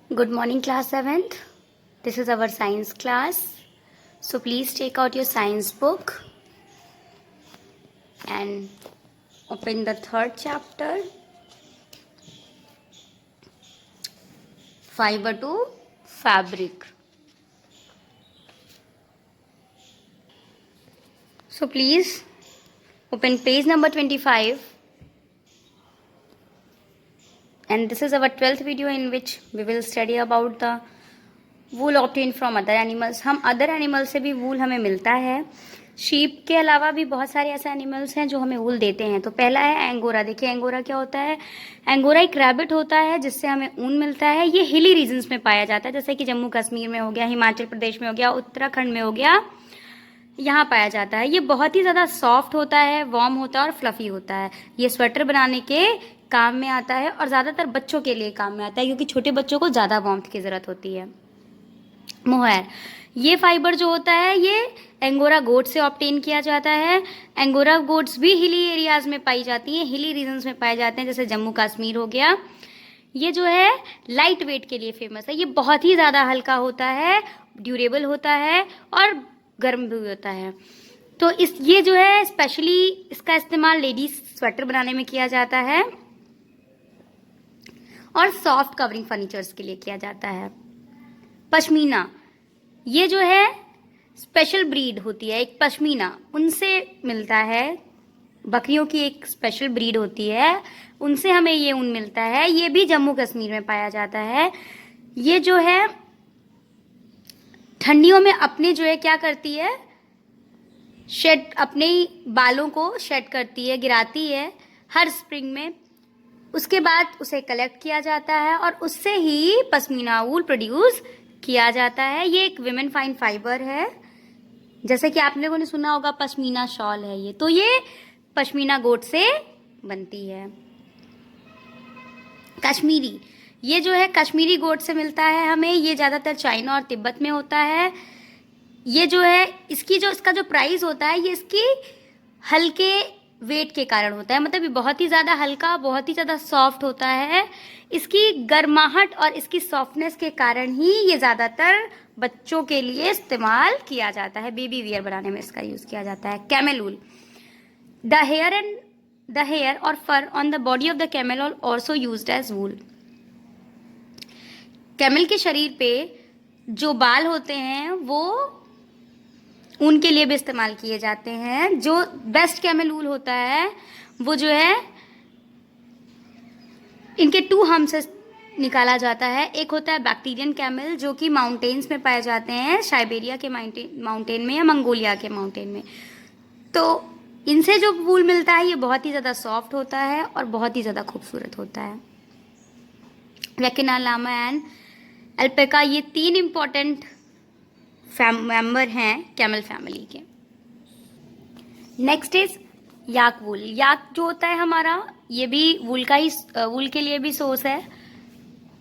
Good morning, class 7th. This is our science class. So please take out your science book and open the third chapter, fiber to fabric. So please open page number 25. And this is our 12th video in which we will study about the wool obtained from other animals. हम other animal से भी वूल हमें मिलता है. Sheep के अलावा भी बहुत सारे ऐसे एनिमल्स हैं जो हमें वूल देते हैं. तो पहला है एंगोरा. देखिए एंगोरा क्या होता है. एंगोरा एक रैबिट होता है जिससे हमें ऊन मिलता है. ये हिली रीजन्स में पाया जाता है, जैसे कि जम्मू कश्मीर में हो गया, हिमाचल प्रदेश में हो गया, उत्तराखंड में हो गया, यहाँ पाया जाता है. ये बहुत ही ज़्यादा सॉफ्ट होता है, वार्म होता है और फ्लफी होता है. ये स्वेटर बनाने के काम में आता है और ज़्यादातर बच्चों के लिए काम में आता है क्योंकि छोटे बच्चों को ज़्यादा वार्मथ की ज़रूरत होती है. मोहैर. ये फाइबर जो होता है ये एंगोरा गोट से ऑब्टेन किया जाता है. एंगोरा गोट्स भी हिली एरियाज में पाई जाती हैं, हिली रीजन्स में पाए जाते हैं, जैसे जम्मू कश्मीर हो गया. ये जो है लाइट वेट के लिए फेमस है. ये बहुत ही ज़्यादा हल्का होता है, ड्यूरेबल होता है और गर्म भी होता है. तो ये जो है स्पेशली इसका इस्तेमाल लेडीज स्वेटर बनाने में किया जाता है और सॉफ्ट कवरिंग फर्नीचर्स के लिए किया जाता है. पश्मीना. ये जो है स्पेशल ब्रीड होती है, एक पश्मीना उनसे मिलता है. बकरियों की एक स्पेशल ब्रीड होती है, उनसे हमें ये ऊन मिलता है. ये भी जम्मू कश्मीर में पाया जाता है. ये जो है ठंडियों में अपने जो है क्या करती है, शेड अपने बालों को शेड करती है, गिराती है हर स्प्रिंग में. उसके बाद उसे कलेक्ट किया जाता है और उससे ही पश्मीना वूल प्रोड्यूस किया जाता है. ये एक विमेन फाइन फाइबर है, जैसे कि आप लोगों ने सुना होगा पश्मीना शॉल है ये. तो ये पश्मीना गोट से बनती है. कश्मीरी. ये जो है कश्मीरी गोट से मिलता है हमें. ये ज़्यादातर चाइना और तिब्बत में होता है. ये जो है इसका जो प्राइस होता है ये इसकी हल्के वेट के कारण होता है. मतलब ये बहुत ही ज़्यादा हल्का, बहुत ही ज़्यादा सॉफ्ट होता है. इसकी गर्माहट और इसकी सॉफ्टनेस के कारण ही ये ज़्यादातर बच्चों के लिए इस्तेमाल किया जाता है. बेबी वियर बनाने में इसका यूज़ किया जाता है. Camel wool. द हेयर और fur on the body of the camel are also used as wool. Camel के शरीर पे जो बाल होते हैं वो ऊन के लिए भी इस्तेमाल किए जाते हैं. जो बेस्ट कैमल वूल होता है वो जो है इनके 2 हम से निकाला जाता है. एक होता है बैक्टीरियन कैमल जो कि माउंटेन्स में पाए जाते हैं, साइबेरिया के माउंटेन में या मंगोलिया के माउंटेन में. तो इनसे जो वूल मिलता है ये बहुत ही ज़्यादा सॉफ्ट होता है और बहुत ही ज़्यादा खूबसूरत होता है. वैकिना, लामा एंड अल्पेका ये 3 इम्पॉर्टेंट मेंबर हैं कैमल फैमिली के. नेक्स्ट इज याक वूल. याक जो होता है हमारा ये भी वूल के लिए भी सोर्स है.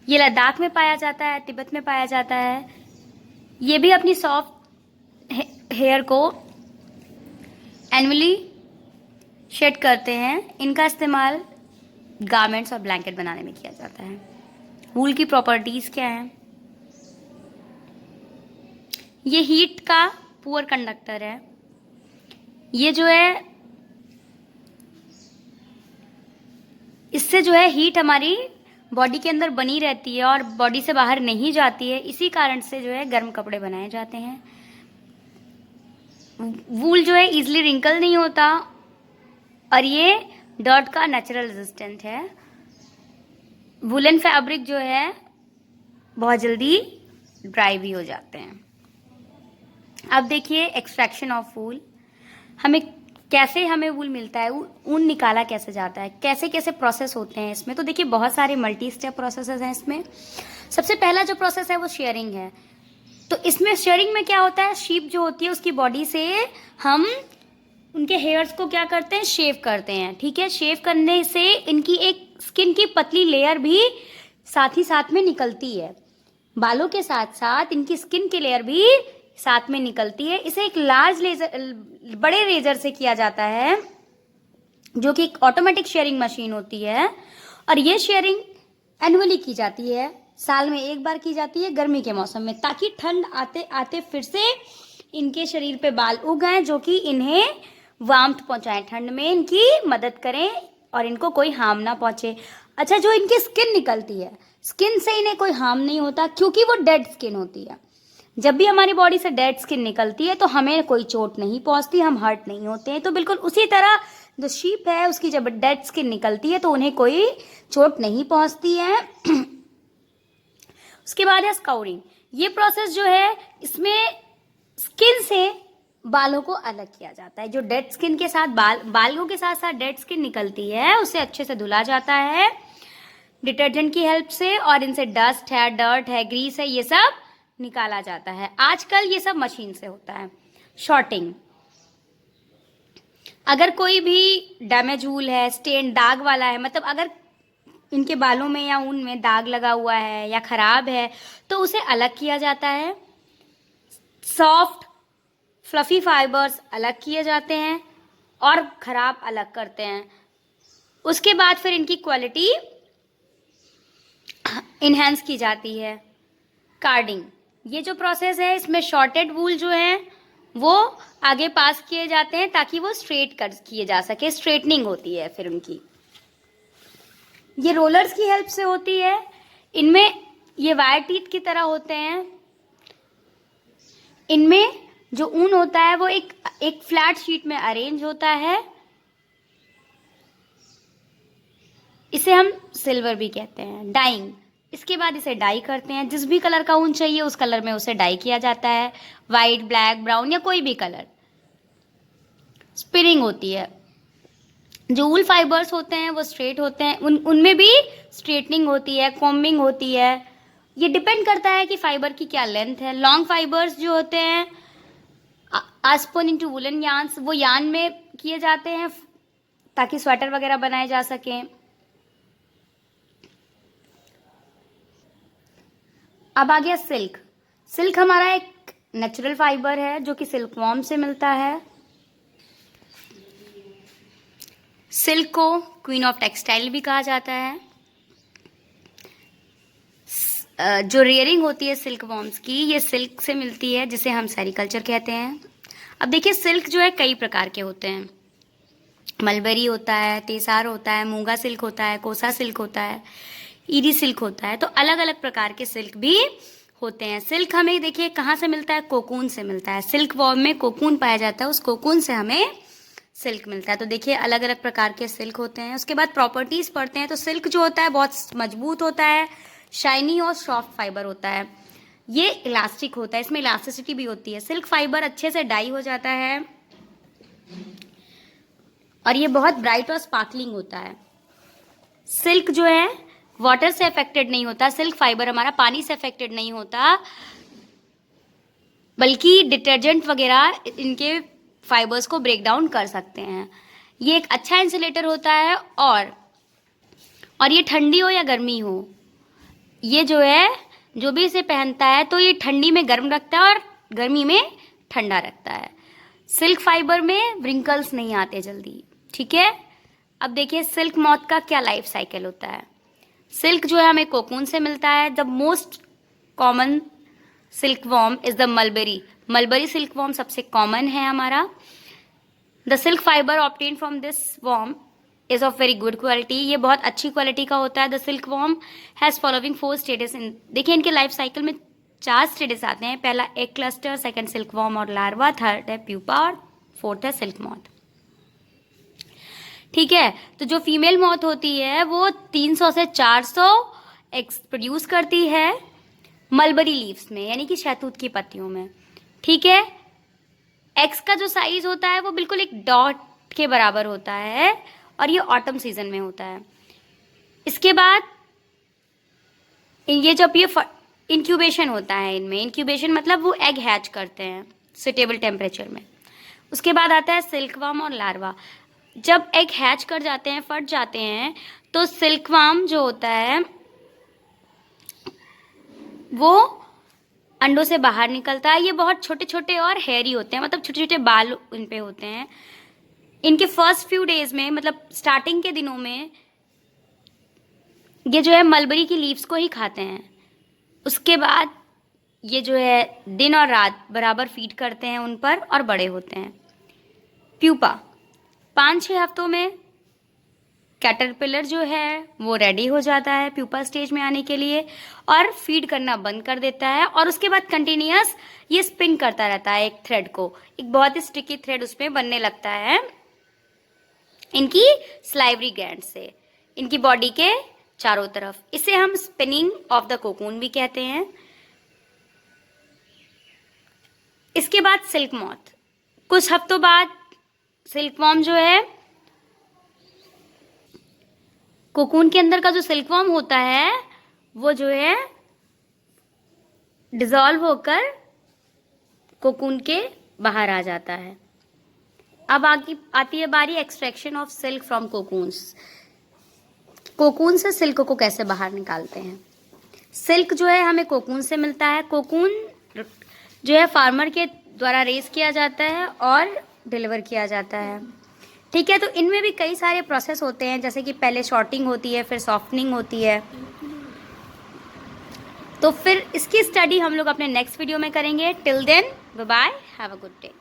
ये लद्दाख में पाया जाता है, तिब्बत में पाया जाता है. ये भी अपनी सॉफ्ट हेयर को एनुअली शेड करते हैं. इनका इस्तेमाल गारमेंट्स और ब्लैंकेट बनाने में किया जाता है. वूल की प्रॉपर्टीज क्या हैं. ये हीट का पुअर कंडक्टर है. ये जो है इससे जो है हीट हमारी बॉडी के अंदर बनी रहती है और बॉडी से बाहर नहीं जाती है. इसी कारण से जो है गर्म कपड़े बनाए जाते हैं. वूल जो है इजीली रिंकल नहीं होता और ये डर्ट का नेचुरल रेजिस्टेंट है. वूलन फैब्रिक जो है बहुत जल्दी ड्राई भी हो जाते हैं. अब देखिए एक्सट्रैक्शन ऑफ वूल. हमें वूल मिलता है, ऊन निकाला कैसे जाता है, कैसे कैसे प्रोसेस होते हैं इसमें. तो देखिए बहुत सारे मल्टी स्टेप प्रोसेसेस हैं इसमें. सबसे पहला जो प्रोसेस है वो शेयरिंग है. तो इसमें शेयरिंग में क्या होता है, शीप जो होती है उसकी बॉडी से हम उनके हेयर्स को क्या करते हैं, शेव करते हैं. ठीक है, शेव करने से इनकी एक स्किन की पतली लेयर भी साथ ही साथ में निकलती है. बालों के साथ साथ इनकी स्किन की लेयर भी साथ में निकलती है. इसे एक बड़े रेजर से किया जाता है जो कि एक ऑटोमेटिक शेयरिंग मशीन होती है और ये शेयरिंग एनुअली की जाती है साल में एक बार की जाती है गर्मी के मौसम में, ताकि ठंड आते आते फिर से इनके शरीर पे बाल उग आए जो कि इन्हें वार्मथ पहुंचाएं, ठंड में इनकी मदद करें और इनको कोई हार्म ना पहुंचे। अच्छा, जो इनकी स्किन निकलती है, स्किन से इन्हें कोई हार्म नहीं होता क्योंकि वो डेड स्किन होती है। जब भी हमारी बॉडी से डेड स्किन निकलती है तो हमें कोई चोट नहीं पहुंचती, हम हर्ट नहीं होते हैं। तो बिल्कुल उसी तरह जो शीप है उसकी जब डेड स्किन निकलती है तो उन्हें कोई चोट नहीं पहुंचती है। उसके बाद है स्काउरिंग। ये प्रोसेस जो है इसमें स्किन से बालों को अलग किया जाता है। जो डेड स्किन के साथ बालों के साथ साथ डेड स्किन निकलती है उसे अच्छे से धुला जाता है डिटर्जेंट की हेल्प से, और इनसे डस्ट है, डर्ट है, ग्रीस है, ये सब निकाला जाता है। आजकल ये सब मशीन से होता है। शॉर्टिंग, अगर कोई भी डैमेज वूल है, स्टेन दाग वाला है, मतलब अगर इनके बालों में या ऊन में दाग लगा हुआ है या खराब है तो उसे अलग किया जाता है। सॉफ्ट फ्लफी फाइबर्स अलग किए जाते हैं और खराब अलग करते हैं। उसके बाद फिर इनकी क्वालिटी इन्हेंस की जाती है। कार्डिंग, ये जो प्रोसेस है इसमें शॉर्टेड वूल जो है वो आगे पास किए जाते हैं ताकि वो स्ट्रेट कर किए जा सके, स्ट्रेटनिंग होती है फिर उनकी। ये रोलर्स की हेल्प से होती है। इनमें ये वायर टीथ की तरह होते हैं। इनमें जो ऊन होता है वो एक फ्लैट शीट में अरेंज होता है। इसे हम सिल्वर भी कहते हैं। डाइंग, इसके बाद इसे डाई करते हैं। जिस भी कलर का ऊन चाहिए उस कलर में उसे डाई किया जाता है, वाइट, ब्लैक, ब्राउन या कोई भी कलर। स्पिनिंग होती है। जो वूल फाइबर्स होते हैं वो स्ट्रेट होते हैं, उनमें भी स्ट्रेटनिंग होती है, कॉम्बिंग होती है। ये डिपेंड करता है कि फाइबर की क्या लेंथ है। लॉन्ग फाइबर्स जो होते हैं स्पिन इनटू वुलन यार्न्स, वो यार्न में किए जाते हैं ताकि स्वेटर वगैरह बनाए जा सकें। अब आ गया सिल्क। सिल्क हमारा एक नेचुरल फाइबर है जो कि सिल्कवॉर्म से मिलता है। सिल्क को क्वीन ऑफ टेक्सटाइल भी कहा जाता है। जो रेयरिंग होती है सिल्क वॉर्म्स की, ये सिल्क से मिलती है जिसे हम सेरीकल्चर कहते हैं। अब देखिए, सिल्क जो है कई प्रकार के होते हैं। मलबरी होता है, तेसार होता है, मूंगा सिल्क होता है, कोसा सिल्क होता है, ईरी सिल्क होता है। तो अलग अलग प्रकार के सिल्क भी होते हैं। सिल्क हमें देखिए कहाँ से मिलता है, कोकून से मिलता है। सिल्क वॉर्म में कोकून पाया जाता है, उस कोकून से हमें सिल्क मिलता है। तो देखिए अलग अलग प्रकार के सिल्क होते हैं। उसके बाद प्रॉपर्टीज पढ़ते हैं। तो सिल्क जो होता है बहुत मजबूत होता है, शाइनी और सॉफ्ट फाइबर होता है। ये इलास्टिक होता है, इसमें इलास्टिसिटी भी होती है। सिल्क फाइबर अच्छे से डाई हो जाता है और ये बहुत ब्राइट और स्पार्कलिंग होता है। सिल्क जो है वाटर से अफेक्टेड नहीं होता। सिल्क फाइबर हमारा पानी से अफेक्टेड नहीं होता, बल्कि डिटर्जेंट वगैरह इनके फाइबर्स को ब्रेक डाउन कर सकते हैं। ये एक अच्छा इंसुलेटर होता है और ये ठंडी हो या गर्मी हो, ये जो है जो भी इसे पहनता है तो ये ठंडी में गर्म रखता है और गर्मी में ठंडा रखता है। सिल्क फाइबर में व्रिंकल्स नहीं आते जल्दी, ठीक है। अब देखिए सिल्क मॉथ का क्या लाइफ साइकिल होता है। सिल्क जो है हमें कोकून से मिलता है। The most common silk worm is the mulberry. Mulberry silk worm सबसे कॉमन है हमारा। The silk fibre obtain from this worm is of very good quality. ये बहुत अच्छी क्वालिटी का होता है। The silk worm has following 4 stages in. देखिए इनके लाइफ साइकिल में 4 स्टेजेस आते हैं। पहला egg cluster, second silk worm और लार्वा, थर्ड है प्यूपा और फोर्थ है सिल्क मॉथ, ठीक है। तो जो फीमेल मॉथ होती है वो 300 से 400 एग्स प्रोड्यूस करती है मलबरी लीव्स में, यानी कि शहतूत की पत्तियों में, ठीक है। एग्स का जो साइज होता है वो बिल्कुल एक डॉट के बराबर होता है और ये ऑटम सीजन में होता है। इसके बाद ये जब ये इंक्यूबेशन होता है, इनमें इंक्यूबेशन मतलब वो एग हैच करते हैं सुटेबल टेम्परेचर में। उसके बाद आता है सिल्कवर्म और लार्वा। जब एग हैच कर जाते हैं, फट जाते हैं, तो सिल्कवर्म जो होता है वो अंडों से बाहर निकलता है। ये बहुत छोटे छोटे और हेयरी होते हैं, मतलब छोटे छोटे बाल इन पे होते हैं। इनके फर्स्ट फ्यू डेज में, मतलब स्टार्टिंग के दिनों में, ये जो है मलबरी की लीव्स को ही खाते हैं। उसके बाद ये जो है दिन और रात बराबर फीड करते हैं उन पर और बड़े होते हैं। प्यूपा 5-6 हफ्तों में कैटरपिलर जो है वो रेडी हो जाता है प्यूपा स्टेज में आने के लिए और फीड करना बंद कर देता है, और उसके बाद कंटिन्यूअस ये स्पिन करता रहता है एक थ्रेड को, एक बहुत ही स्टिकी थ्रेड उसमें बनने लगता है इनकी स्लाइवरी ग्लैंड से, इनकी बॉडी के चारों तरफ। इसे हम स्पिनिंग ऑफ द कोकून भी कहते हैं। इसके बाद सिल्क मॉथ, कुछ हफ्तों बाद सिल्कवॉर्म जो है, कोकून के अंदर का जो सिल्कवॉर्म होता है वो जो है डिसॉल्व होकर कोकून के बाहर आ जाता है। अब आती है बारी extraction of silk from cocoons. Cocoon से सिल्क को कैसे बाहर निकालते हैं। सिल्क जो है हमें कोकून से मिलता है। कोकून जो है फार्मर के द्वारा रेज किया जाता है और डिलीवर किया जाता है। ठीक है, तो इनमें भी कई सारे प्रोसेस होते हैं, जैसे कि पहले शॉर्टिंग होती है, फिर सॉफ्टनिंग होती है। तो फिर इसकी स्टडी हम लोग अपने नेक्स्ट वीडियो में करेंगे। Till then bye bye, have a good day.